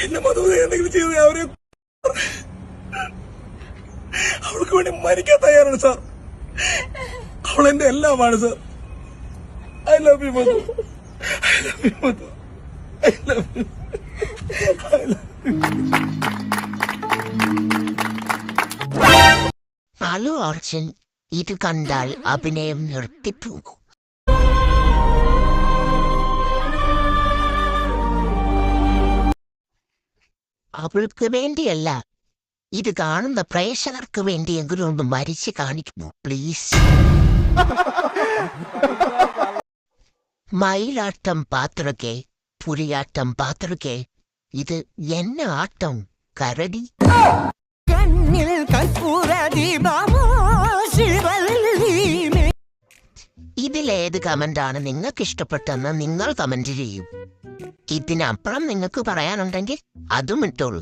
എന്നെ മധുവിനെ എന്തെങ്കിലും ചെയ്ത് അവരെ അവൾക്ക് വേണ്ടി മരിക്കാൻ തയ്യാറാണ് സാർ. അവൾ എന്റെ എല്ലാമാണ് sir. I love you Madhu. I love you Madhu. I love you. I love you. Allu Arjun ഇത് കണ്ടാൽ അഭിനയം നിർത്തിപ്പോകും. അവൾക്ക് വേണ്ടിയല്ല, ഇത് കാണുന്ന പ്രേക്ഷകർക്ക് വേണ്ടിയെങ്കിലും ഒന്ന് മരിച്ച് കാണിക്കുന്നു പ്ലീസ്. മയിലാട്ടം പാത്രക്കെ, പുലിയാട്ടം പാത്രക്കെ, ഇത് എന്ന ആട്ടം കരടി. ഇതിലേത് കമന്റാണ് നിങ്ങൾക്ക് ഇഷ്ടപ്പെട്ടെന്ന് നിങ്ങൾ കമന്റ് ചെയ്യൂ. ഇതിനപ്പുറം നിങ്ങൾക്ക് പറയാനുണ്ടെങ്കിൽ അതും ഇട്ടോളൂ.